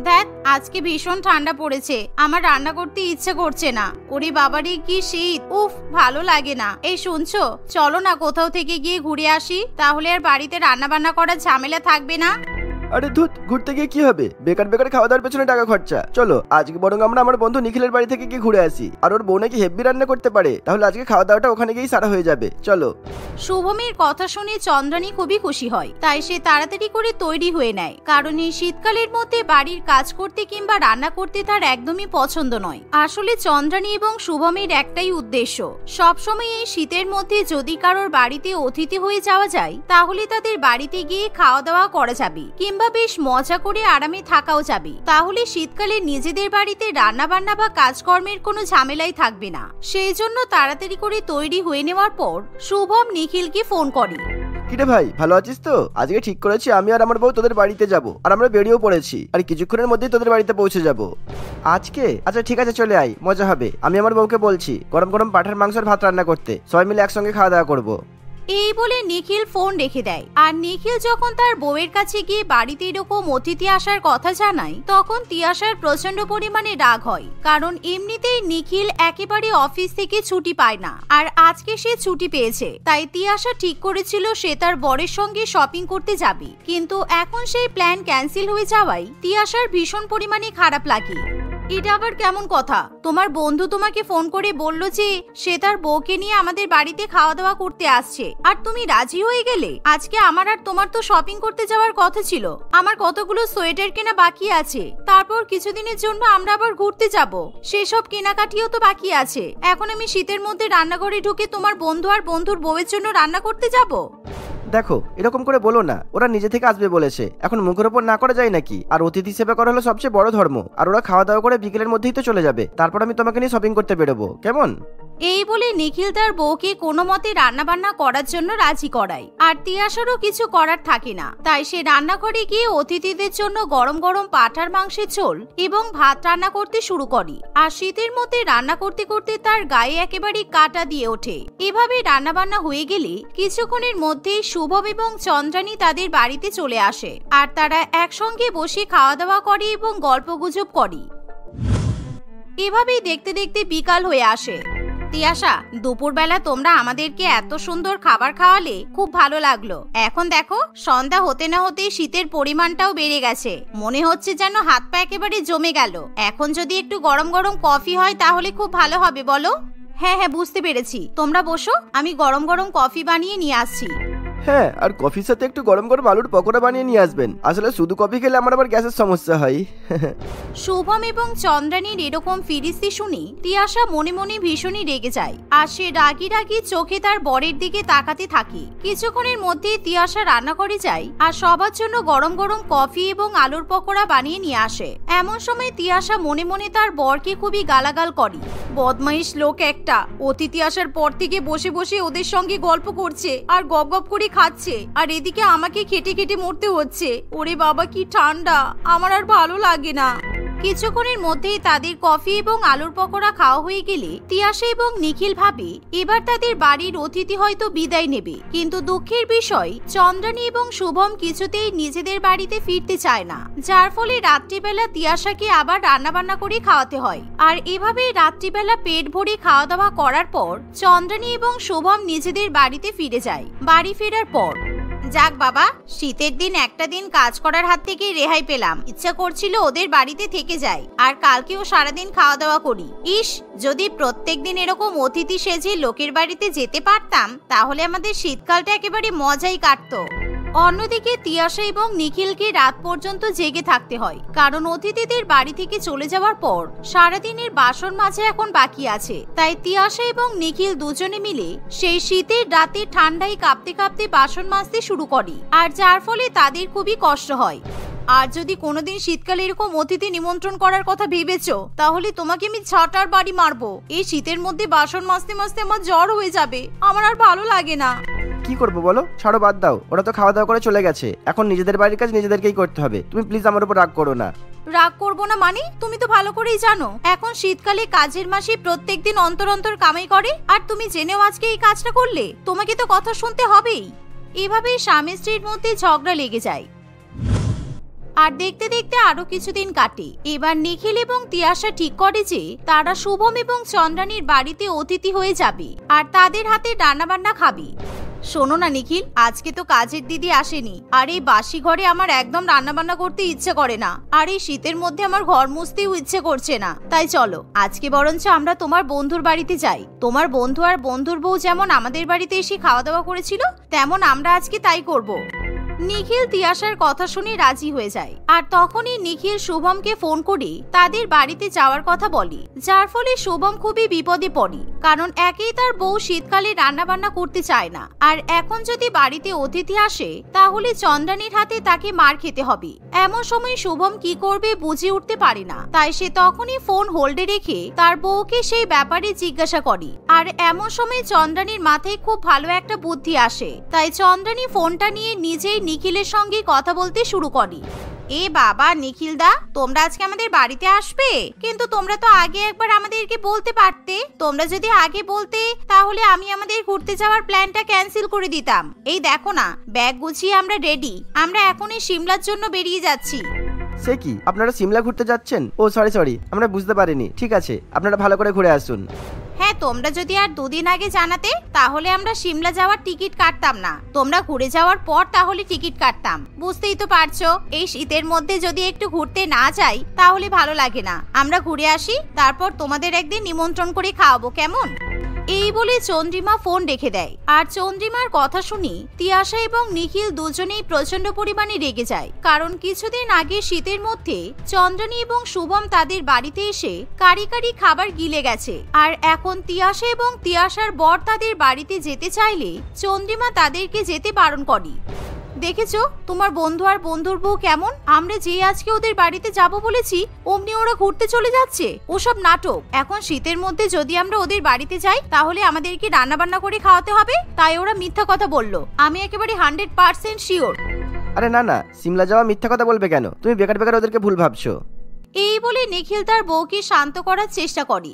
দেখ আজকে ভীষণ ঠান্ডা পড়েছে, আমার রান্না করতে ইচ্ছে করছে না। ওরে বাবারে কি শীত, উফ ভালো লাগে না। এই শুনছো, চলো না কোথাও থেকে গিয়ে ঘুরে আসি, তাহলে আর বাড়িতে রান্না বান্না করার ঝামেলা থাকবে না। আরে ধুত, ঘুরতে গিয়ে কি হবে, বেকার বেকার খাওয়া দাওয়ার পেছনে টাকা খরচা। চলো আজকে বরং আমরা আমার বন্ধু নিখিলের বাড়ি থেকে গিয়ে ঘুরে আসি। আর ওর বউ নাকি হেভি রান্না করতে পারে, তাহলে আজকে খাওয়া দাওয়াটা ওখানে গিয়েই সারা হয়ে যাবে। চলো। শুভমের কথা শুনে চন্দ্রানী খুবই খুশি হয়, তাই সে তাড়াতাড়ি করে তৈরি হয়ে নেয়, কারণ এই শীতকালের মধ্যে বাড়ির কাজ করতে কিংবা রান্না করতে তার একদমই পছন্দ নয়। আসলে চন্দ্রানী এবং শুভমের একটাই উদ্দেশ্য, সবসময় এই শীতের মধ্যে যদি কারোর বাড়িতে অতিথি হয়ে যাওয়া যায়, তাহলে তাদের বাড়িতে গিয়ে খাওয়া দাওয়া করা যাবে কিংবা বেশ মজা করে আরামে থাকাও যাবে। তাহলে শীতকালে নিজেদের বাড়িতে রান্না বান্না বা কাজকর্মের কোনো ঝামেলাই থাকবে না। সেই জন্য তাড়াতাড়ি করে তৈরি হয়ে নেওয়ার পর শুভম নিখিলকে ফোন করে। কিরে ভাই, ভালো আছিস তো? আজকে ঠিক করেছি আমি আর আমার বউ তোদের বাড়িতে যাব, আর আমরা বেরিয়েও পড়েছি, আর কিছুক্ষণের মধ্যেই তোদের বাড়িতে পৌঁছে যাব। আজকে? আচ্ছা ঠিক আছে, চলে আয়, মজা হবে। আমি আমার বউকে বলছি গরম গরম পাঠার মাংসের ভাত রান্না করতে, সবাই মিলে একসঙ্গে খাওয়া দাওয়া করবো। এই বলে নিখিল ফোন রেখে দেয়। আর নিখিল যখন তার বউয়ের কাছে গিয়ে বাড়িতে এরকম অতিথি আসার কথা জানায়, তখন তিয়াশার প্রচন্ড পরিমাণে রাগ হয়, কারণ এমনিতেই নিখিল একেবারে অফিস থেকে ছুটি পায় না, আর আজকে সে ছুটি পেয়েছে। তাই তিয়াশা ঠিক করেছিল সে তার বরের সঙ্গে শপিং করতে যাবে, কিন্তু এখন সেই প্ল্যান ক্যান্সেল হয়ে যাওয়ায় তিয়াশার ভীষণ পরিমাণে খারাপ লাগে। এটা আবার কেমন কথা? তোমার বন্ধু তোমাকে ফোন করে বলল যে সে তার বউকে নিয়ে আমাদের বাড়িতে খাওয়া দাওয়া করতে আসছে, আর তুমি রাজি হয়ে গেলে। আজকে আমার আর তোমার তো শপিং করতে যাওয়ার কথা ছিল, আমার কতগুলো সোয়েটার কেনা বাকি আছে, তারপর কিছুদিনের জন্য আমরা আবার ঘুরতে যাব, সেসব কেনাকাটিও তো বাকি আছে। এখন আমি শীতের মধ্যে রান্নাঘরে ঢুকে তোমার বন্ধু আর বন্ধুর বউয়ের জন্য রান্না করতে যাব? দেখো এরকম করে বলো না, ওরা নিজে থেকে আসবে বলেছে, এখন মুখের ওপর না করা যায় নাকি? আর অতিথি সেবা করা হলো সবচেয়ে বড় ধর্ম, আর ওরা খাওয়া দাওয়া করে বিকেলের মধ্যেই তো চলে যাবে, তারপর আমি তোমাকে নিয়ে শপিং করতে বেরোবো, কেমন? এই বলে নিখিল তার বউকে কোনো মতে রান্না বান্না করার জন্য রাজি করায়, আর তিয়াশারও কিছু করার থাকে না, তাই সে রান্নাঘরে গিয়ে অতিথিদের জন্য গরম গরম পাঠার মাংসের ঝোল এবং ভাত রান্না করতে শুরু করে। আর শীতের মধ্যে রান্না করতে করতে তার গায়ে একেবারে কাঁটা দিয়ে ওঠে। এভাবে রান্না বান্না হয়ে গেলে কিছুক্ষণের মধ্যেই শুভম এবং চন্দ্রানী তাদের বাড়িতে চলে আসে, আর তারা একসঙ্গে বসে খাওয়া দাওয়া করে এবং গল্পগুজব করে। এভাবেই দেখতে দেখতে বিকাল হয়ে আসে। তিয়াশা, দুপুরবেলা তোমরা আমাদেরকে এত সুন্দর খাবার খাওয়ালে, খুব ভালো লাগলো। এখন দেখো সন্ধ্যা হতে না হতেই শীতের পরিমাণটাও বেড়ে গেছে, মনে হচ্ছে যেন হাত পা একেবারে জমে গেল। এখন যদি একটু গরম গরম কফি হয় তাহলে খুব ভালো হবে, বলো? হ্যাঁ হ্যাঁ, বুঝতে পেরেছি, তোমরা বসো, আমি গরম গরম কফি বানিয়ে নিয়ে আসছি। হ্যাঁ, আর কফির সাথে একটু গরম গরম আলুর পকোড়া বানিয়ে নিয়ে আসবেন, আসলে শুধু কফি খেলে আমার আবার গ্যাসের সমস্যা হয়। শুভম এবং চন্দ্রানীর এরকম ফিরিস্তি শুনি তিয়াশা মনে মনে ভীষণই রেগে যায়, আর সে রাগি রাগি চোখে তার বরের দিকে তাকাতে থাকে। কিছুক্ষণের মধ্যে তিয়াশা রান্নাঘরে যায় আর সবার জন্য গরম গরম কফি এবং আলুর পকোড়া বানিয়ে নিয়ে আসে। এমন সময় তিয়াশা মনে মনে তার বরকে খুবই গালাগাল করে। বদমাইশ লোক একটা, অতিথি আসার পর থেকে বসে বসে ওদের সঙ্গে গল্প করছে আর গপ গপ করে খাচ্ছে, আর এদিকে আমাকে খেটে খেটে মরতে হচ্ছে। ওরে বাবা কি ঠান্ডা, আমার আর ভালো লাগে না। কিছুক্ষণের মধ্যেই তাদের কফি এবং আলুর পকোড়া খাওয়া হয়ে গেলে তিয়াশা এবং নিখিল ভাবে এবার তাদের বাড়ির অতিথি হয়তো বিদায় নেবে, কিন্তু দুঃখের বিষয় চন্দ্রানী এবং শুভম কিছুতেই নিজেদের বাড়িতে ফিরতে চায় না, যার ফলে রাত্রিবেলা তিয়াশাকে আবার রান্না বান্না করে খাওয়াতে হয়। আর এভাবে রাত্রিবেলা পেট ভরে খাওয়া দাওয়া করার পর চন্দ্রানী এবং শুভম নিজেদের বাড়িতে ফিরে যায়। বাড়ি ফেরার পর, যাক বাবা, শীতের দিন একটা দিন কাজ করার হাত থেকে রেহাই পেলাম। ইচ্ছা করছিল ওদের বাড়িতে থেকে যাই, আর কালকেও সারাদিন খাওয়া দাওয়া করি। ইস, যদি প্রত্যেকদিন এরকম অতিথি সেজে লোকের বাড়িতে যেতে পারতাম, তাহলে আমাদের শীতকালটা একেবারে মজাই কাটতো। অন্যদিকে তিয়াশা এবং নিখিলকে রাত পর্যন্ত জেগে থাকতে হয়, কারণ অতিথিদের বাড়ি থেকে চলে যাওয়ার পর সারাদিনের বাসন মাজা এখন বাকি আছে। তাই তিয়াশা এবং নিখিল দুজনে মিলে সেই শীতের রাতে ঠান্ডায় কাঁপতে কাঁপতে বাসন মাজতে শুরু করে, আর যার ফলে তাদের খুবই কষ্ট হয়। আর যদি কোনোদিন শীতকালে এরকম অতিথি নিমন্ত্রণ করার কথা ভেবেছো, তাহলে তোমাকে আমি ঝাঁটার বাড়ি মারবো। এই শীতের মধ্যে বাসন মাজতে মাজতে আমার জ্বর হয়ে যাবে, আমার আর ভালো লাগে না। কি করবো বলো, ছাড়ো, বাদ দাও, ওরা তো খাওয়া দাওয়া করে চলে গেছে, এখন নিজেদের বাড়ির কাজ নিজেদেরকেই করতে হবে। তুমি প্লিজ আমার উপর রাগ করো না। রাগ করবো না মানে? তুমি তো ভালো করেই জানো এখন শীতকালে কাজের মাসি প্রত্যেকদিন অন্তর অন্তর কামাই করে, আর তুমি জেনেও আজকে এই কাজটা করলে, তোমাকে তো কথা শুনতে হবেই। এভাবেই স্বামী স্ত্রীর মধ্যে ঝগড়া লেগে যায়। আর দেখতে দেখতে আরো কিছুদিন কাটে। এবার নিখিল এবং তিয়াশা ঠিক করে যে তারা শুভম এবং চন্দ্রানীর বাড়িতে অতিথি হয়ে যাবে আর তাদের হাতে রান্নাবান্না খাবে। শোনো না নিখিল, আজকে তো কাজের দিদি আসেনি, আর এই বাসি ঘরে আমার একদম রান্নাবান্না করতে ইচ্ছে করে না, আর এই শীতের মধ্যে আমার ঘর মুছতেও ইচ্ছে করছে না। তাই চলো আজকে বরঞ্চ আমরা তোমার বন্ধুর বাড়িতে যাই। তোমার বন্ধু আর বন্ধুর বউ যেমন আমাদের বাড়িতে এসে খাওয়া দাওয়া করেছিল, তেমন আমরা আজকে তাই করব। নিখিল তিয়াশার কথা শুনে রাজি হয়ে যায়, আর তখনই নিখিল শুভমকে ফোন করে তাদের বাড়িতে যাওয়ার কথা বলে, যার ফলে শুভম খুবই বিপদে পড়ে। কারণ একেই তার বউ শীতকালে রান্না বান্না করতে চায় না, আর এখন যদি বাড়িতে অতিথি আসে তাহলে চন্দ্রানীর হাতে তাকে মার খেতে হবে। এমন সময় শুভম কি করবে বুঝে উঠতে পারে না, তাই সে তখনই ফোন হোল্ডে রেখে তার বউকে সেই ব্যাপারে জিজ্ঞাসা করে। আর এমন সময় চন্দ্রানীর মাথায় খুব ভালো একটা বুদ্ধি আসে, তাই চন্দ্রানী ফোনটা নিয়ে নিজেই নিখিলের সঙ্গে কথা বলতে শুরু করে। এ বাবা নিখিল দা, তোমরা আজকে আমাদের বাড়িতে আসবে, কিন্তু তোমরা তো আগে একবার আমাদেরকে বলতে পারতে। তোমরা যদি আগে বলতে তাহলে আমি আমাদের ঘুরতে যাওয়ার প্ল্যানটা ক্যান্সেল করে দিতাম। এই দেখো না, ব্যাগ গুছিয়ে আমরা রেডি, আমরা এখনই সিমলার জন্য বেরিয়ে যাচ্ছি। সে কি, আপনারা সিমলা ঘুরতে যাচ্ছেন? ও সরি, আমরা বুঝতে পারিনি। ঠিক আছে, আপনারা ভালো করে ঘুরে আসুন। হ্যাঁ, তোমরা যদি আর দুদিন আগে জানাতে তাহলে আমরা সিমলা যাওয়ার টিকিট কাটতাম না, তোমরা ঘুরে যাওয়ার পর তাহলে টিকিট কাটতাম। বুঝতেই তো পারছো, এই শীতের মধ্যে যদি একটু ঘুরতে না যাই তাহলে ভালো লাগে না। আমরা ঘুরে আসি, তারপর তোমাদের একদিন নিমন্ত্রণ করে খাওয়াবো, কেমন? এই বলে চন্দ্রিমা ফোন রেখে দেয়। আর চন্দ্রিমার কথা শুনি তিয়াশা এবং নিখিল দুজনেই প্রচন্ড পরিমাণে রেগে যায়, কারণ কিছুদিন আগে শীতের মধ্যে চন্দ্রানী এবং শুভম তাদের বাড়িতে এসে কারি কারি খাবার গিলে গেছে, আর এখন তিয়াশা এবং তিয়াশার বর তাদের বাড়িতে যেতে চাইলে চন্দ্রিমা তাদেরকে যেতে বারণ করে। দেখেছো তোমার বন্ধু আর বন্ধুর বউ কেমন? আমরা যে আজকে ওদের বাড়িতে যাব বলেছি অমনি ওরা ঘুরতে চলে যাচ্ছে। ওসব নাটক। এখন শীতের মধ্যে যদি আমরা ওদের বাড়িতে যাই তাহলে আমাদেরকে রান্না বান্না করে খাওয়াতে হবে, তাই ওরা মিথ্যা কথা বললো। আমি একেবারে 100% শিওর। আরে না, সিমলা যাওয়া মিথ্যা কথা বলবে কেন? তুমি বেকার ওদেরকে ভুল ভাবছো। এই বলে নিখিল তার বউকে শান্ত করার চেষ্টা করে।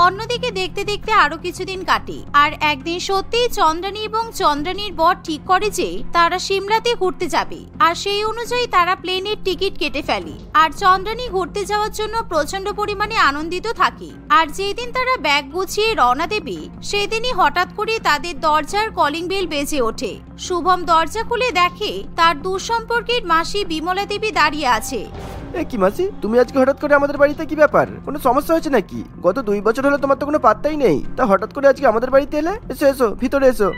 অন্যদিকে দেখতে দেখতে আরো কিছুদিন কাটে, আর একদিন সত্যিই চন্দ্রানী এবং চন্দ্রানীর বর ঠিক করে যে তারা সিমলাতে ঘুরতে যাবে, আর সেই অনুযায়ী তারা প্লেনের টিকিট কেটে ফেলে। আর চন্দ্রানী ঘুরতে যাওয়ার জন্য প্রচন্ড পরিমাণে আনন্দিত থাকে। আর যেদিন তারা ব্যাগ গুছিয়ে রওনা দেবে সেদিনই হঠাৎ করে তাদের দরজার কলিং বেল বেজে ওঠে। শুভম দরজা খুলে দেখে তার দূরসম্পর্কের মাসি বিমলা দেবী দাঁড়িয়ে আছে। কি মাসি, তুমি আজকে হঠাৎ করে আমাদের বাড়িতে? কি ব্যাপার? কোনো সমস্যা হয়েছে নাকি? গত 2 বছর হলো তোমার তো কোনো পাত্তাই নেই, তা হঠাৎ করে আজকে আমাদের বাড়িতে এলে? এসো ভিতরে এসো।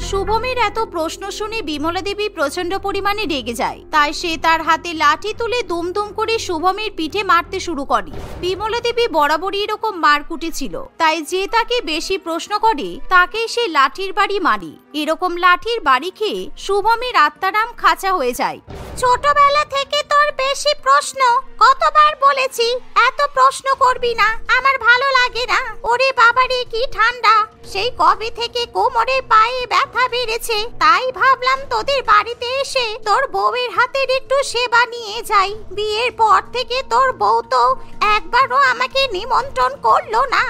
শুভমের এত প্রশ্ন শুনে বিমলা দেবী প্রচন্ড পরিমাণে রেগে যায়, তাই সে তার হাতে লাঠি তুলে দুমদুম করে শুভমের পিঠে মারতে শুরু করে। বিমলা দেবী বরাবরই এরকম মারকুটে ছিল, তাই যে তাকে বেশি প্রশ্ন করে তাকেই সে লাঠির বাড়ি মারে। এরকম লাঠির বাড়ি খেয়ে শুভমের আত্মারাম খাঁচা হয়ে যায়। ছোটবেলা থেকে তোর বেশি প্রশ্ন, কতবার বলেছি এত প্রশ্ন করবি না, আমার ভালো লাগে না। ওরে বাবারে কি ঠান্ডা, সেই কবে থেকে কোমরে পায়ে ব্যথা বেড়েছে, তাই ভাবলাম তোদের বাড়িতে এসে তোর বউয়ের হাতের একটু সেবা নিয়ে যাই। বিয়ের পর থেকে তোর বউ তো একবারও আমাকে নিমন্ত্রণ করলো না।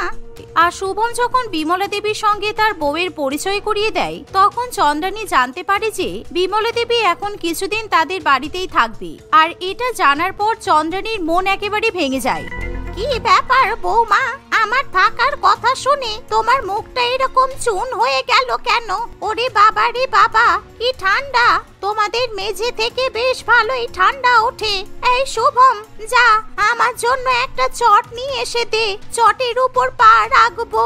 আর শুভম যখন বিমলা দেবীর সঙ্গে তার বউয়ের পরিচয় করিয়ে দেয় তখন চন্দ্রানী জানতে পারে যে বিমলা দেবী এখন কিছুদিন তাদের বাড়িতেই থাকবে। আর এটা জানার পর চন্দ্রানীর মন একেবারে ভেঙে যায়। কি ব্যাপার বৌমা, আমার থাকার কথা শুনে তোমার মুখটা এরকম চুন হয়ে গেল কেন? ওরে বাবা রে বাবা, কি ঠান্ডা, তোমাদের মেঝে থেকে বেশ ভালোই ঠান্ডা ওঠে। এই শুভম, যা আমার জন্য একটা চট নিয়ে এসে দে, চটের উপর পা রাখবো।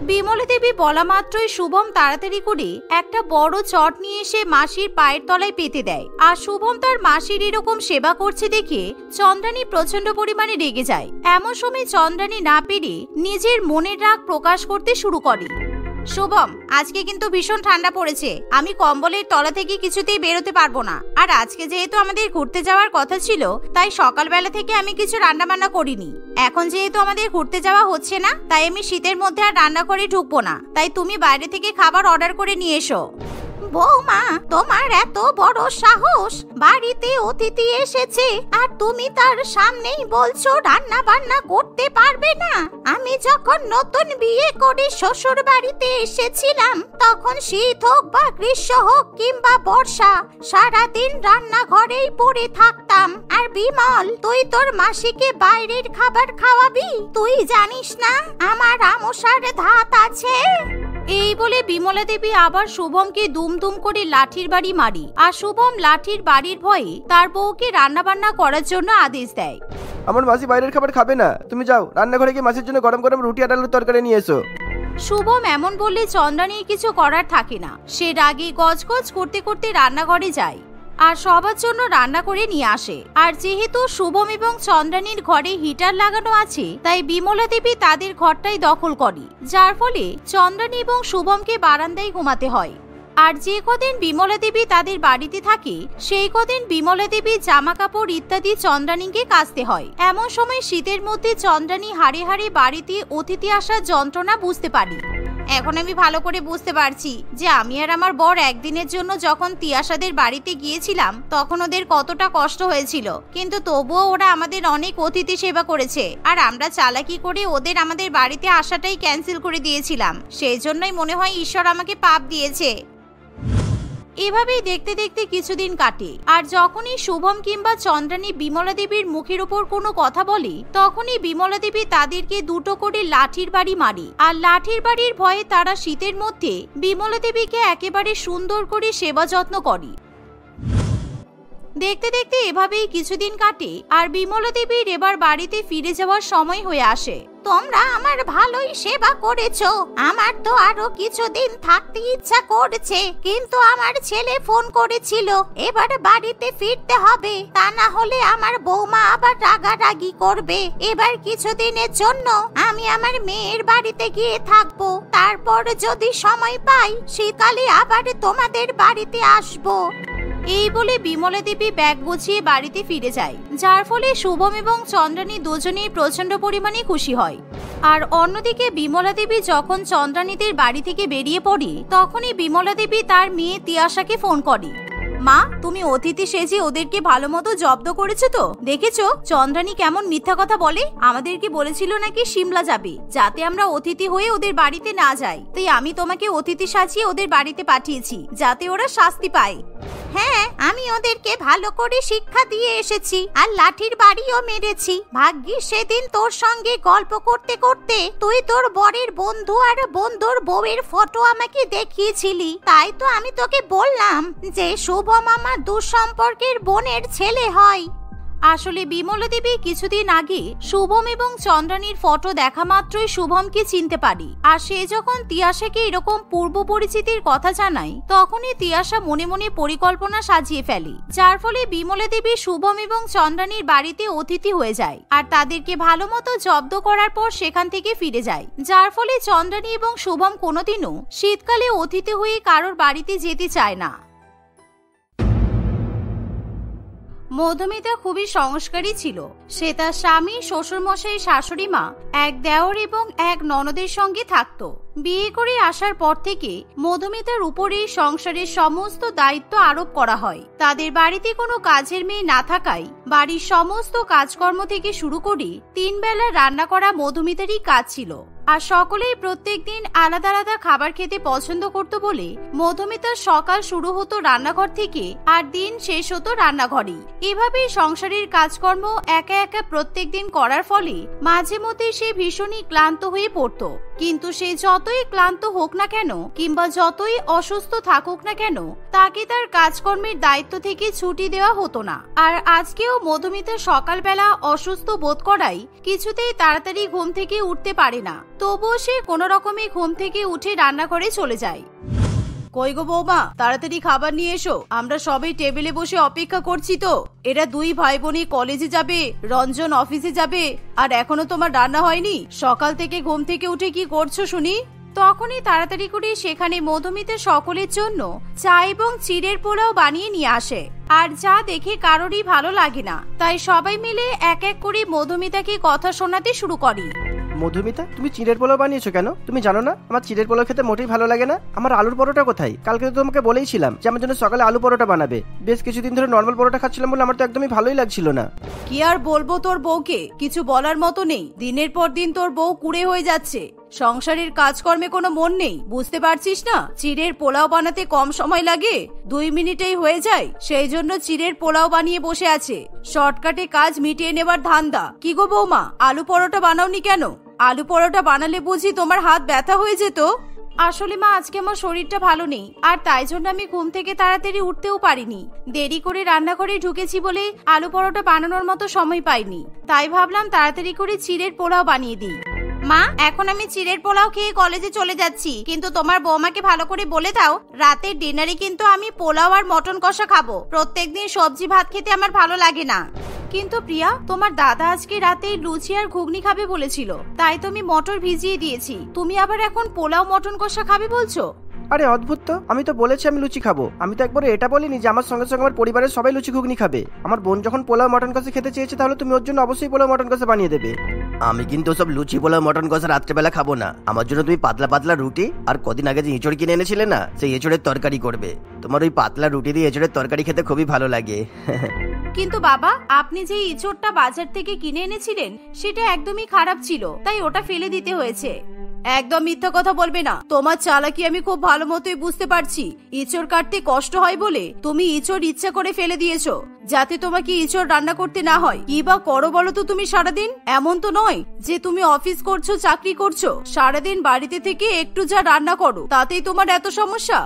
বিমলা দেবী বলা মাত্রই শুভম তাড়াতাড়ি করে একটা বড় চট নিয়ে এসে মাসির পায়ের তলায় পেতে দেয়। আর শুভম তার মাসির এরকম সেবা করছে দেখে চন্দ্রানী প্রচন্ড পরিমাণে রেগে যায়। এমন সময় চন্দ্রানী না পেরে নিজের মনের রাগ প্রকাশ করতে শুরু করে। শুভম, আজকে কিন্তু ভীষণ ঠান্ডা পড়েছে, আমি কম্বলের তলা থেকে কিছুতেই বেরোতে পারবো না। আর আজকে যেহেতু আমাদের ঘুরতে যাওয়ার কথা ছিল তাই সকালবেলা থেকে আমি কিছু রান্না বান্না করিনি। এখন যেহেতু আমাদের ঘুরতে যাওয়া হচ্ছে না তাই আমি শীতের মধ্যে আর রান্না করে ঢুকবো না, তাই তুমি বাইরে থেকে খাবার অর্ডার করে নিয়ে এসো। বৌমা, তোমার এত বড় সাহস! বাড়িতে অতিথি এসেছে আর তুমি তার সামনেই বলছো রান্না বান্না করতে পারবে না। আমি যখন নতুন বিয়ে করে শ্বশুর বাড়িতে এসেছিলাম, তখন শীত হোক বা গ্রীষ্ম হোক কিংবা বর্ষা, সারাদিন রান্নাঘরেই পড়ে থাকতাম। আর বিমল, তুই তোর মাসিকে বাইরের খাবার খাওয়াবি? তুই জানিস না আমার আমসার ধাত আছে? এই বলে বিমলা দেবী আবার শুভমকে দুম করে লাঠির বাড়ি মারি, আর শুভম লাঠির বাড়ির ভয়ে তার বউকে রান্না বান্না করার জন্য আদেশ দেয়। আমার মাসি বাইরের খাবার খাবে না, তুমি যাও রান্নাঘরে গিয়ে মাসির জন্য গরম গরম রুটি আর আলুর তরকারি নিয়ে এসো। শুভম এমন বললে চন্দ্রানীর কিছু করার থাকে না। সে রাগে গজগজ করতে করতে রান্নাঘরে যায় আর সবার জন্য রান্না করে নিয়ে আসে। আর যেহেতু শুভম এবং চন্দ্রানীর ঘরে হিটার লাগানো আছে, তাই বিমলা দেবী তাদের ঘরটাই দখল করে, যার ফলে চন্দ্রানী এবং শুভমকে বারান্দায় ঘুমাতে হয়। আর যে কদিন বিমলা দেবী তাদের বাড়িতে থাকে, সেই কদিন বিমলা দেবীর জামা কাপড় ইত্যাদি চন্দ্রানীকে কাচতে হয়। এমন সময় শীতের মধ্যে চন্দ্রানী হাড়ে হাড়ে বাড়িতে অতিথি আসার যন্ত্রণা বুঝতে পারি। এখন আমি ভালো করে বুঝতে পারছি যে আমি আর আমার বর একদিনের জন্য যখন তিয়াশাদের বাড়িতে গিয়েছিলাম, তখন ওদের কতটা কষ্ট হয়েছিল, কিন্তু তবুও ওরা আমাদের অনেক অতিথি সেবা করেছে। আর আমরা চালাকি করে ওদের আমাদের বাড়িতে আসাটাই ক্যান্সেল করে দিয়েছিলাম। সেই জন্যই মনে হয় ঈশ্বর আমাকে পাপ দিয়েছে। এভাবেই দেখতে দেখতে কিছুদিন কাটে। আর যখনই শুভম কিংবা চন্দ্রানী বিমলা দেবীর মুখের উপর কোনো কথা বলে, তখনই বিমলা দেবী তাদেরকে দুটো করে লাঠির বাড়ি মারে। আর লাঠির বাড়ির ভয়ে তারা শীতের মধ্যে বিমলা দেবীকে একেবারে সুন্দর করে সেবা যত্ন করে। দেখতে দেখতে এভাবেই কিছুদিন কাটে। আর বিমলা দেবীর এবার বাড়িতে ফিরে যাওয়ার সময় হয়ে আসে। তোমরা আমার ভালোই সেবা করেছো, আমার তো আরো কিছুদিন থাকতে ইচ্ছা করছে, কিন্তু আমার ছেলে ফোন করেছিল এবার বাড়িতে ফিরতে হবে, তা না হলে আমার বৌমা আবার রাগারাগি করবে। এবার কিছুদিনের জন্য আমি আমার মেয়ের বাড়িতে গিয়ে থাকবো, তারপর যদি সময় পাই শীতকালে আবার তোমাদের বাড়িতে আসবো। এই বলে বিমলা দেবী ব্যাগ গুছিয়ে বাড়িতে ফিরে যায়, যার ফলে শুভম এবং চন্দ্রানী দুজনেই প্রচন্ড পরিমাণে খুশি হয়। আর অন্যদিকে বিমলা দেবী যখন চন্দ্রানীদের বাড়ি থেকে বেরিয়ে পড়ে, তখনই বিমলা দেবী তার মেয়ে তিয়াশাকে ফোন করে। মা, তুমি অতিথি সেজে ওদেরকে ভালো মতো জব্দ করেছো তো? দেখেছো চন্দ্রানী কেমন মিথ্যা কথা বলে? আমাদেরকে বলেছিল নাকি সিমলা যাবে, যাতে আমরা অতিথি হয়ে ওদের বাড়িতে না যাই। তাই আমি তোমাকে অতিথি সাজিয়ে ওদের বাড়িতে পাঠিয়েছি, যাতে ওরা শাস্তি পায়। হ্যাঁ, আমি ওদেরকে ভালো করে শিক্ষা দিয়ে এসেছি আর লাঠির বাড়িও মেরেছি। ভাগ্যিস সেদিন তোর সঙ্গে গল্প করতে করতে তুই তোর বরের বন্ধু আর বন্ধুর বউয়ের ফটো আমাকে দেখিয়েছিলি, তাই তো আমি তোকে বললাম যে শুভম আমার দুঃসম্পর্কের বোনের ছেলে হয়। আসলে বিমলা দেবী কিছুদিন আগে শুভম এবং চন্দ্রানীর ফটো দেখা মাত্রই শুভমকে চিনতে পারি। আর সে যখন তিয়াশাকে এরকম পূর্ব পরিচিতির কথা জানায়, তখনই তিয়াশা মনে মনে পরিকল্পনা সাজিয়ে ফেলে, যার ফলে বিমলা দেবী শুভম এবং চন্দ্রানীর বাড়িতে অতিথি হয়ে যায় আর তাদেরকে ভালো মতো জব্দ করার পর সেখান থেকে ফিরে যায়, যার ফলে চন্দ্রানী এবং শুভম কোনোদিনও শীতকালে অতিথি হয়ে কারোর বাড়িতে যেতে চায় না। মধুমিতা খুবই সংস্কারী ছিল। সে তার স্বামী, শ্বশুরমশাই, শাশুড়ি মা, এক দেওর এবং এক ননদের সঙ্গে থাকত। বিয়ে করে আসার পর থেকে মধুমিতার উপরে সংসারের সমস্ত দায়িত্ব আরোপ করা হয়। তাদের বাড়িতে কোনো কাজের মেয়ে না থাকায় বাড়ির সমস্ত কাজকর্ম থেকে শুরু করে 3 বেলা রান্না করা মধুমিতারই কাজ ছিল। আর সকলেই প্রত্যেকদিন আলাদা আলাদা খাবার খেতে পছন্দ করত বলে মধুমিতার সকাল শুরু হতো রান্নাঘর থেকে আর দিন শেষ হতো রান্নাঘরেই। এভাবেই সংসারের কাজকর্ম একা একা প্রত্যেকদিন করার ফলে মাঝে মধ্যে সে ভীষণই ক্লান্ত হয়ে পড়ত। কিন্তু সে যতই ক্লান্ত হোক না কেন কিংবা যতই অসুস্থ থাকুক না কেন, তাকে তার কাজকর্মের দায়িত্ব থেকে ছুটি দেওয়া হতো না। আর আজকেও মধুমিতা সকালবেলা অসুস্থ বোধ করায় কিছুতেই তাড়াতাড়ি ঘুম থেকে উঠতে পারে না। তবুও সে কোনো রকমে ঘুম থেকে উঠে রান্নাঘরে চলে যায়। কই গো বৌমা, তাড়াতাড়ি খাবার নিয়ে এসো, আমরা সবাই টেবিলে বসে অপেক্ষা করছি তো। এরা 2 ভাই বোনই কলেজে যাবে, রঞ্জন অফিসে যাবে, আর এখনো তোমার রান্না হয়নি? সকাল থেকে ঘুম থেকে উঠে কি করছো শুনি? তখনই তাড়াতাড়ি করে সেখানে মধুমিতা সকলের জন্য চা এবং চিড়ের পোলাও বানিয়ে নিয়ে আসে। আর যা দেখে কারোরই ভালো লাগে না, তাই সবাই মিলে এক এক করে মধুমিতাকে কথা শোনাতে শুরু করে। মধুমিতা, তুমি চিড়ের পোলাও বানিয়েছো কেন? তুমি জানো না আমার চিড়ের পোলাও খেতে মোটেই ভালো লাগে না। আমার আলুর পরোটা কোথায়? কালকে তো তোমাকে বলেইছিলাম যে আমার জন্য সকালে আলু পরোটা বানাবে। বেশ কিছুদিন ধরে নর্মাল পরোটা খাচ্ছিলাম বলে আমার তো একদমই ভালোই লাগছিল না। কি আর বলবো তোর বউকে, কিছু বলার মতো নেই। দিনের পর দিন তোর বউ কুড়ে হয়ে যাচ্ছে, সংসারের কাজকর্মে কোনো মন নেই, বুঝতে পারছিস না? চিড়ের পোলাও বানাতে কম সময় লাগে, 2 মিনিটেই হয়ে যায়। সেই জন্য চিড়ের পোলাও বানিয়ে বসে আছে, শর্টকাটে কাজ মিটিয়ে নেবার ধান্দা। কি গো বৌমা, আলু পরোটা বানাওনি কেন? আলু পরোটা বানালে বুঝি তোমার হাত ব্যথা হয়ে যেত? আসলে মা, আজকে আমার শরীরটা ভালো নেই, আর তাই জন্য আমি ঘুম থেকে তাড়াতাড়ি উঠতেও পারিনি। দেরি করে রান্নাঘরে ঢুকেছি বলে আলু পরোটা বানানোর মতো সময় পাইনি। তাই ভাবলাম তাড়াতাড়ি করে চিড়ের পোলাও বানিয়ে দিই। মা, এখন আমি চিড়ের পোলাও খেয়ে কলেজে চলে যাচ্ছি, কিন্তু তোমার বৌমাকে ভালো করে বলে দাও রাতের ডিনারে কিন্তু আমি পোলাও আর মটন কষা খাবো। প্রত্যেকদিন সবজি ভাত খেতে আমার ভালো লাগে না। কিন্তু প্রিয়া, তোমার দাদা আজকে রাতে লুচি আর ঘুগনি খাবে বলেছিল, তাই তো আমি মটর ভিজিয়ে দিয়েছি। তুমি আবার এখন পোলাও মটন কষা খাবে বলছো? আরে অদ্ভুত তো, আমি তো বলেছি আমি লুচি খাবো। আমি তো একবার এটা বলিনি যে আমার সঙ্গে সঙ্গে আমার পরিবারের সবাই লুচি ঘুগনি খাবে। আমার বোন যখন পোলাও মটন কষা খেতে চেয়েছে, তাহলে তুমি ওর জন্য অবশ্যই পোলাও মটন কষা বানিয়ে দেবে। আমি কিন্তু সব লুচি পোলাও মটন কষা রাত্রেবেলা খাবো না। আমার জন্য তুমি পাতলা পাতলা রুটি আর কদিন আগে যে এঁচড় কিনে এনেছিলে না, সেই এঁচড়ের তরকারি করবে। তোমার ওই পাতলা রুটি দিয়ে এঁচড়ের তরকারি খেতে খুবই ভালো লাগে। কিন্তু বাবা, আপনি যে ইঁচড়টা বাজার থেকে কিনে এনেছিলেন সেটা একদমই খারাপ ছিল, তাই ওটা ফেলে দিতে হয়েছে। একদম মিথ্যা কথা বলবে না। তোমার চালাকি আমি খুব ভালো মতোই বুঝতে পারছি। ইঁচড় কাটতে কষ্ট হয় বলে তুমি ইঁচড় ইচ্ছা করে ফেলে দিয়েছো, যাতে তোমাকে ইঁচড় রান্না করতে না হয়। কি বা করো বলো তো তুমি সারাদিন? এমন তো নয় যে তুমি অফিস করছো, চাকরি করছো। সারাদিন বাড়িতে থেকে একটু যা রান্না করো, তাতেই তোমার এত সমস্যা।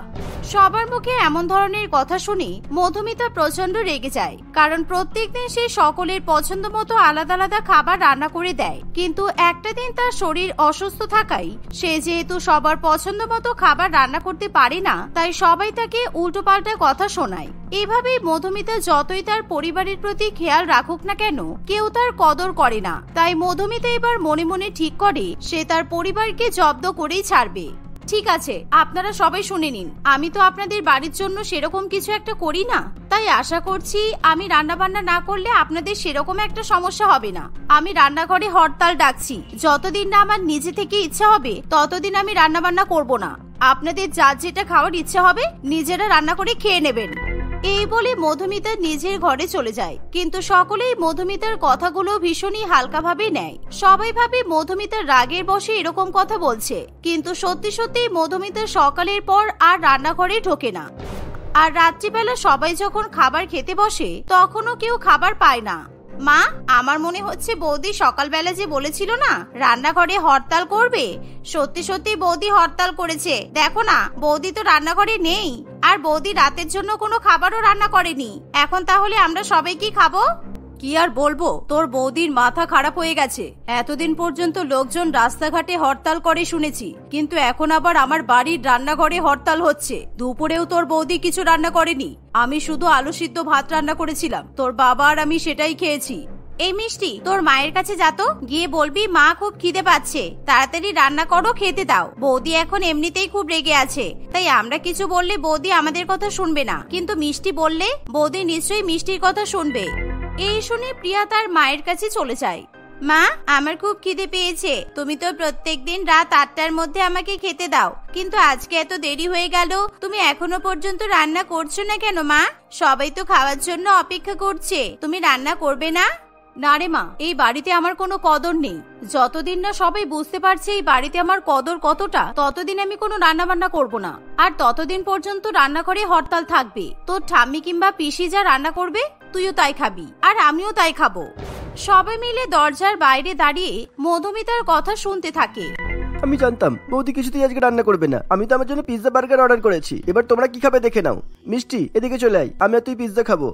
সবার মুখে এমন ধরনের কথা শুনি মধুমিতা প্রচন্ড রেগে যায়, কারণ প্রত্যেকদিন সে সকলের পছন্দ মতো আলাদা আলাদা খাবার রান্না করে দেয়। কিন্তু একটা দিন তার শরীর অসুস্থ থাকায় সে যেহেতু সবার পছন্দ মতো খাবার রান্না করতে পারে না, তাই সবাই তাকে উল্টোপাল্টা কথা শোনায়। এভাবেই মধুমিতা যতই তার পরিবারের প্রতি খেয়াল রাখুক না কেন, কেউ তার কদর করে না। তাই মধুমিতা এবার মনে মনে ঠিক করে সে তার পরিবারকে জব্দ করেই ছাড়বে। ঠিক আছে, আপনারা সবাই শুনে নিন। আমি তো আপনাদের বাড়ির জন্য সেরকম কিছু একটা করি না, তাই আশা করছি আমি রান্না বান্না না করলে আপনাদের সেরকম একটা সমস্যা হবে না। আমি রান্নাঘরে হরতাল ডাকছি। যতদিন না আমার নিজে থেকে ইচ্ছা হবে ততদিন আমি রান্না বান্না করব না। আপনাদের যার যেটা খাওয়ার ইচ্ছা হবে নিজেরা রান্না করে খেয়ে নেবেন। এই বলে মধুমিতা নিজের ঘরে চলে যায়। কিন্তু সকলেই মধুমিতার কথাগুলো ভীষণই হালকাভাবে নেয়। সবাই ভাবে মধুমিতার রাগের বশে এরকম কথা বলছে, কিন্তু সত্যি সত্যি মধুমিতা সকালের পর আর রান্নাঘরে ঢোকে না। আর রাত্রিবেলা সবাই যখন খাবার খেতে বসে তখনও কেউ খাবার পায় না। মা, আমার মনে হচ্ছে বৌদি সকালবেলা যে বলেছিল না রান্নাঘরে হরতাল করবে, সত্যি সত্যি বৌদি হরতাল করেছে। দেখো না, বৌদি তো রান্নাঘরে নেই, আর বৌদি রাতের জন্য কোনো খাবারও রান্না করেনি। এখন তাহলে আমরা সবাই কি খাবো? কি আর বলবো, তোর বৌদির মাথা খারাপ হয়ে গেছে। এতদিন পর্যন্ত লোকজন রাস্তাঘাটে হরতাল করে শুনেছি, কিন্তু এখন আবার আমার বাড়ির রান্নাঘরে হরতাল হচ্ছে। দুপুরেও তোর বৌদি কিছু রান্না করেনি, আমি শুধু আলু সিদ্ধ ভাত রান্না করেছিলাম। তোর বাবা আর আমি সেটাই খেয়েছি। এই মিষ্টি, তোর মায়ের কাছে যা তো, গিয়ে বলবি মা খুব খিদে পাচ্ছে, তাড়াতাড়ি রান্না করো, খেতে দাও। বৌদি এখন এমনিতেই খুব রেগে আছে, তাই আমরা কিছু বললে বৌদি আমাদের কথা শুনবে না, কিন্তু মিষ্টি বললে বৌদি নিশ্চয়ই মিষ্টির কথা শুনবে। এই শুনে প্রিয়া তার মায়ের কাছে চলে যায়। মা, আমার খুব খিদে পেয়েছে। তুমি তো প্রত্যেকদিন রাত 8টার মধ্যে আমাকে খেতে দাও, কিন্তু আজকে এত দেরি হয়ে গেল, তুমি এখনো পর্যন্ত রান্না করছো না কেন? মা, সবাই তো খাওয়ার জন্য অপেক্ষা করছে, তুমি রান্না করবে না? না রে মা, এই বাড়িতে আমার কোনো কদর নেই। যতদিন না সবাই বুঝতে পারছে এই বাড়িতে আমার কদর কতটা, ততদিন আমি কোনো রান্না বান্না করবো না। আর ততদিন পর্যন্ত রান্নাঘরে হরতাল থাকবে। তোর ঠাম্মি কিংবা পিসি যা রান্না করবে তুইও তাই খাবি, আর আমিও তাই খাবো। সবাই মিলে দরজার বাইরে দাঁড়িয়ে মধুমিতার কথা শুনতে থাকে। আমি জানতাম বৌদি কিছুতেই আজকে রান্না করবে না। আমি তো আমার জন্য পিৎজা বার্গার অর্ডার করেছি। এবার তোমরা কি খাবে দেখে নাও। মিষ্টি, এদিকে চলে আয়, আমি আর তুই পিৎজা খাবো।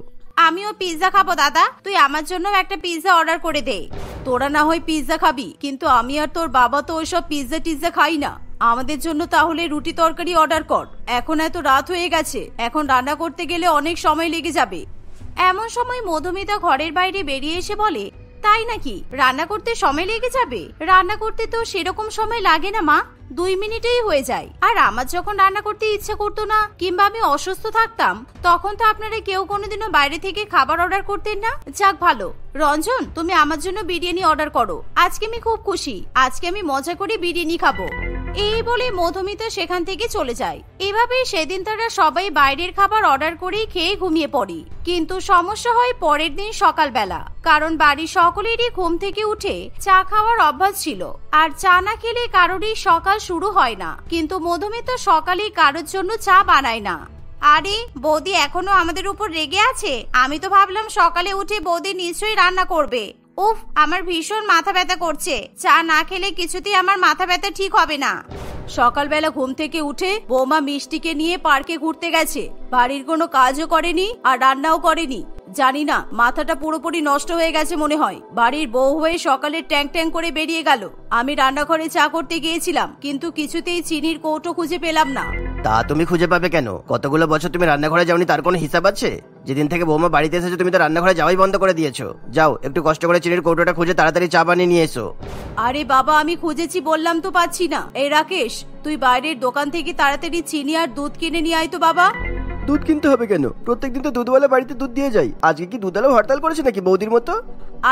আমিও পিৎজা খাবো দাদা, তুই আমার জন্য একটা পিৎজা অর্ডার করে দে। তোরা না হয় পিৎজা খাবি, কিন্তু আমি আর তোর বাবা তো ওইসব পিৎজা টিৎজা খাই না। আমাদের জন্য তাহলে রুটি তরকারি অর্ডার কর। এখন এত রাত হয়ে গেছে, এখন রান্না করতে গেলে অনেক সময় লেগে যাবে। এমন সময় মধুমিতা ঘরের বাইরে বেরিয়ে এসে বলে, তাই নাকি? রান্না করতে সময় লেগে যাবে? রান্না করতে তো সেরকম সময় লাগে না মা, 2 মিনিটেই হয়ে যায়। আর আমার যখন রান্না করতে ইচ্ছা করতো না কিংবা আমি অসুস্থ থাকতাম, তখন তো আপনারা কেউ কোনোদিনও বাইরে থেকে খাবার অর্ডার করতেন না। যাক ভালো। রঞ্জন, তুমি আমার জন্য বিরিয়ানি অর্ডার করো। আজকে আমি খুব খুশি, আজকে আমি মজা করে বিরিয়ানি খাবো। এই বলে মধুমিতা সেখান থেকে চলে যায়। এভাবেই সেদিন তারা সবাই বাইরের খাবার অর্ডার করেই খেয়ে ঘুমিয়ে পড়ে। কিন্তু সমস্যা হয় পরের দিন সকালবেলা, কারণ বাড়ির সকলেরই ঘুম থেকে উঠে চা খাওয়ার অভ্যাস ছিল, আর চা না খেলে কারোরই সকাল শুরু হয় না। কিন্তু মধুমিতা সকালে কারোর জন্য চা বানায় না। আরে বৌদি এখনো আমাদের উপর রেগে আছে? আমি তো ভাবলাম সকালে উঠে বৌদি নিশ্চয়ই রান্না করবে। উফ, আমার ভীষণ মাথা ব্যথা করছে। চা না খেলে কিছুতেই আমার মাথা ব্যথা ঠিক হবে না। সকালবেলা ঘুম থেকে উঠে বৌমা মিষ্টিকে নিয়ে পার্কে ঘুরতে গেছে, বাড়ির কোনো কাজও করেনি আর রান্নাও করেনি। জানি না, মাথাটা পুরোপুরি নষ্ট হয়ে গেছে মনে হয়। বাড়ির বউ হয়ে সকালে ট্যাং ট্যাং করে বেরিয়ে গেল। আমি রান্নাঘরে চা করতে গিয়েছিলাম, কিন্তু কিছুতেই চিনির কৌটো খুঁজে পেলাম না। তা তুমি খুঁজে পাবে কেন? কতগুলো বছর তুমি রান্নাঘরে যাওনি, তার কোনো হিসাব আছে? যেদিন থেকে বৌমা বাড়িতে এসেছো তুমি তো রান্নাঘরে যাওয়াই বন্ধ করে দিয়েছো। যাও, একটু কষ্ট করে চিনির কৌটোটা খুঁজে তাড়াতাড়ি চা বানিয়ে নিয়ে এসো। আরে বাবা, আমি খুঁজেছি বললাম তো, পাচ্ছি না। এই রাকেশ, তুই বাইরের দোকান থেকে তাড়াতাড়ি চিনি আর দুধ কিনে নিয়ে আয় তো বাবা। দুধ কিনতে হবে কেন? প্রত্যেকদিন তো দুধওয়ালা বাড়িতে দুধ দিয়ে যায়। আজকে কি দুধওয়ালা হরতাল করেছে নাকি বৌদির মতো?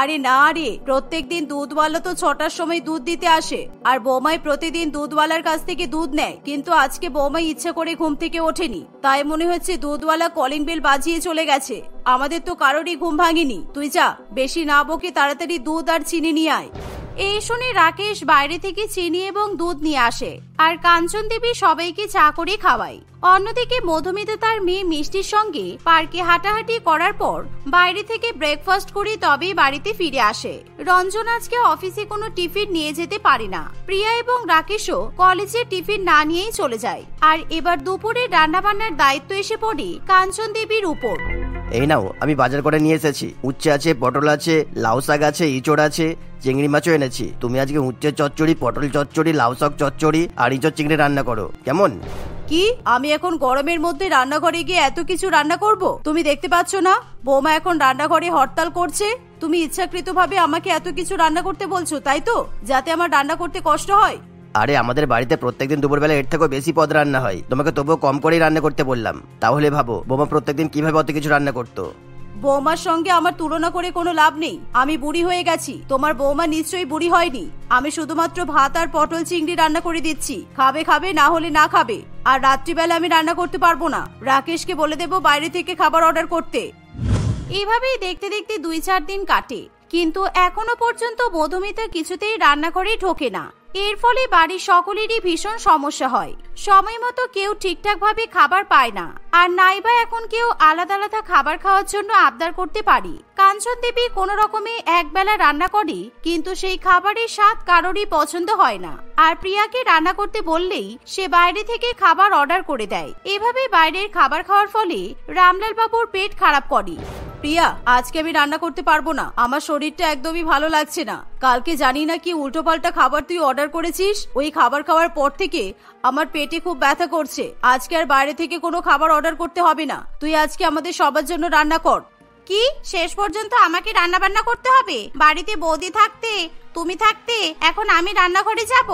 আরে না রে, প্রত্যেকদিন দুধওয়ালা তো 6টার সময় দুধ দিতে আসে, আর বৌমাই প্রতিদিন দুধওয়ালার কাছ থেকে দুধ নেয়। কিন্তু আজকে বৌমাই ইচ্ছা করে ঘুম থেকে ওঠেনি, তাই মনে হচ্ছে দুধওয়ালা কলিং বেল বাজিয়ে চলে গেছে। আমাদের তো কারোরই ঘুম ভাঙেনি। তুই যা, বেশি না বকে তাড়াতাড়ি দুধ আর চিনি নিয়ে আয়। এই শুনে রাকেশ বাইরে থেকে চিনি এবং দুধ নিয়ে আসে, আর কাঞ্চন দেবী সবাইকে চা করে খাওয়ায়। অন্যদিকে মধুমিতা তার মেয়ে মিষ্টির সঙ্গে পার্কে হাঁটাহাঁটি করার পর বাইরে থেকে ব্রেকফাস্ট করে তবেই বাড়িতে ফিরে আসে। রঞ্জন আজকে অফিসে কোনো টিফিন নিয়ে যেতে পারে না। প্রিয়া এবং রাকেশও কলেজে টিফিন না নিয়েই চলে যায়। আর এবার দুপুরে রান্নাবান্নার দায়িত্ব এসে পড়ে কাঞ্চন দেবীর উপর। এই নাও, আমি বাজার করে নিয়ে এসেছি। উচ্ছে আছে, পটল আছে, লাউ শাক আছে, ইঁচড় আছে, চিংড়ি মাছও এনেছি। তুমি আজকে উচ্ছে চচ্চড়ি, পটল চচ্চড়ি, লাউ শাক চচ্চড়ি আর ইঁচড় চিংড়ি রান্না করো, কেমন? কি, আমি এখন গরমের মধ্যে রান্নাঘরে গিয়ে এত কিছু রান্না করব? তুমি দেখতে পাচ্ছ না বৌমা এখন রান্নাঘরে হরতাল করছে? তুমি ইচ্ছাকৃতভাবে আমাকে এত কিছু রান্না করতে বলছো, তাই তো, যাতে আমার রান্না করতে কষ্ট হয়? আরে আমাদের বাড়িতে প্রত্যেকদিন দুপুরবেলা এর থেকেও বেশি পদ রান্না হয়। তোমাকে তবুও কম করেই রান্না করতে বললাম। তাহলে ভাবো বৌমা প্রত্যেকদিন কিভাবে অত কিছু রান্না করতো। বৌমার সঙ্গে আমার তুলনা করে কোনো লাভ নেই। আমি বুড়ি হয়ে গেছি, তোমার বৌমা নিশ্চয়ই বুড়ি হয়নি। আমি শুধুমাত্র ভাত আর পটল চিংড়ি রান্না করে দিচ্ছি। খাবে খাবে, না হলে না খাবে। আর রাত্রিবেলা আমি রান্না করতে পারবো না। রাকেশকে বলে দেবো বাইরে থেকে খাবার অর্ডার করতে। এভাবেই দেখতে দেখতে 2-4 দিন কাটে, কিন্তু এখনো পর্যন্ত মধুমিতা কিছুতেই রান্নাঘরে ঢোকে না। এর ফলে বাড়ির সকলেরই ভীষণ সমস্যা হয়। সময় মতো কেউ ঠিকঠাক ভাবে খাবার পায় না, আর নাইবা এখন কেউ আলাদা আলাদা খাবার খাওয়ার জন্য আবদার করতে পারি। কাঞ্চন দেবী কোনো রকমে একবেলা রান্না করে, কিন্তু সেই খাবারের স্বাদ কারোরই পছন্দ হয় না। আর প্রিয়াকে রান্না করতে বললেই সে বাইরে থেকে খাবার অর্ডার করে দেয়। এভাবে বাইরের খাবার খাওয়ার ফলে রামলাল বাবুর পেট খারাপ করে। প্রিয়া, আজকে আমি রান্না করতে পারবো না। আমার শরীরটা একদমই ভালো লাগছে না। কালকে জানি না কি উল্টোপাল্টা খাবার তুই অর্ডার করেছিস। ওই খাবার খাওয়ার পর থেকে আমার পেটে খুব ব্যথা করছে। আজকে আর বাইরে থেকে কোনো খাবার অর্ডার করতে হবে না। তুই আজকে আমাদের সবার জন্য রান্না কর। কি, শেষ পর্যন্ত আমাকে রান্না বান্না করতে হবে? বাড়িতে বৌদি থাকতে, তুমি থাকতে এখন আমি রান্নাঘরে যাব?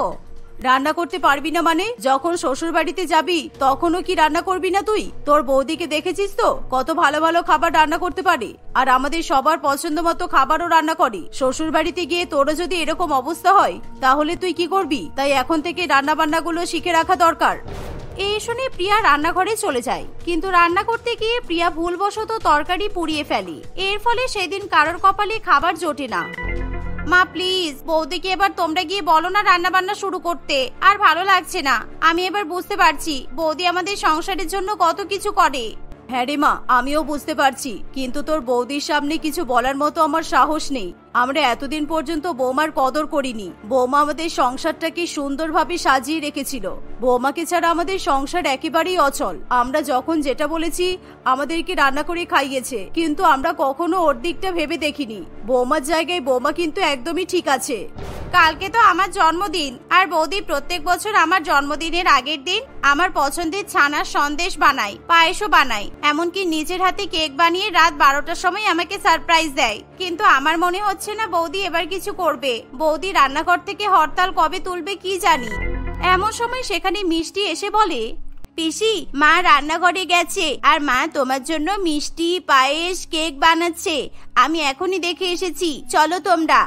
রান্না করতে পারবি না মানে? যখন শ্বশুর বাড়িতে যাবি তখনও কি রান্না করবি না তুই? তোর বৌদিকে দেখেছিস তো কত ভালো ভালো খাবার রান্না করতে পারে, আর আমাদের সবার পছন্দ মতো খাবারও রান্না করে। শ্বশুর বাড়িতে গিয়ে তোরও যদি এরকম অবস্থা হয় তাহলে তুই কি করবি? তাই এখন থেকে রান্না বান্নাগুলো শিখে রাখা দরকার। এই শুনে প্রিয়া রান্নাঘরে চলে যায়, কিন্তু রান্না করতে গিয়ে প্রিয়া ভুলবশত তরকারি পুড়িয়ে ফেলে। এর ফলে সেদিন কারোর কপালে খাবার জোটে না। মা প্লিজ, বৌদিকে এবার তোমরা গিয়ে বলো না রান্না বান্না শুরু করতে। আর ভালো লাগছে না। আমি এবার বুঝতে পারছি বৌদি আমাদের সংসারের জন্য কত কিছু করে। হ্যাঁ রে মা, আমিও বুঝতে পারছি, কিন্তু তোর বৌদির সামনে কিছু বলার মতো আমার সাহস নেই। আমরা এতদিন পর্যন্ত বৌমার কদর করিনি। বৌমা আমাদের সংসারটাকে সুন্দরভাবে সাজিয়ে রেখেছিল। বৌমাকে ছাড়া আমাদের সংসার একেবারেই অচল। আমরা যখন যেটা বলেছি আমাদেরকে রান্না করে খাইয়েছে, কিন্তু আমরা কখনো ওর দিকটা ভেবে দেখিনি। বৌমার জায়গায় বৌমা কিন্তু একদমই ঠিক আছে। কালকে তো আমার জন্মদিন, আর বৌদি প্রত্যেক বছর আমার জন্মদিনের আগের দিন আমার পছন্দের ছানার সন্দেশ বানায়, পায়েসও বানায়, এমনকি নিজের হাতে কেক বানিয়ে রাত 12টার সময় আমাকে সারপ্রাইজ দেয়। কিন্তু আমার মনে হচ্ছে হচ্ছে না বৌদি এবার কিছু করবে। বৌদি রান্নাঘর থেকে হরতাল কবে তুলবে কি জানি। এমন সময় সেখানে মিষ্টি এসে বলে, পিসি মা রান্নাঘরে গেছে আর মা তোমার জন্য মিষ্টি পায়েস কেক বানাচ্ছে। আমি এখনই দেখে এসেছি, চলো তোমরা।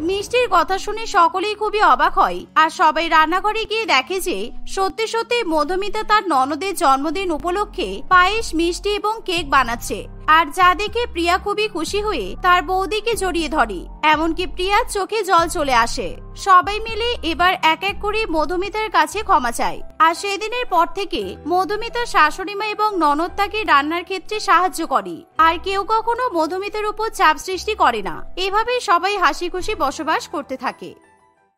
মিষ্টির কথা শুনে সকলেই খুবই অবাক হয় আর সবাই রান্নাঘরে গিয়ে দেখে যে সত্যি সত্যি মধুমিতা তার ননদের জন্মদিন উপলক্ষে পায়েস মিষ্টি এবং কেক বানাচ্ছে। আর যা দেখে প্রিয়া খুবই খুশি হয়ে তার বৌদিকে জড়িয়ে ধরে, এমনকি প্রিয়ার চোখে জল চলে আসে। সবাই মিলে এবার এক এক করে মধুমিতার কাছে ক্ষমা চায়। আর সেদিনের পর থেকে মধুমিতার শাশুড়িমা এবং ননদ তাকে রান্নার ক্ষেত্রে সাহায্য করে, আর কেউ কখনো মধুমিতার উপর চাপ সৃষ্টি করে না। এভাবেই সবাই হাসি খুশি বসবাস করতে থাকে।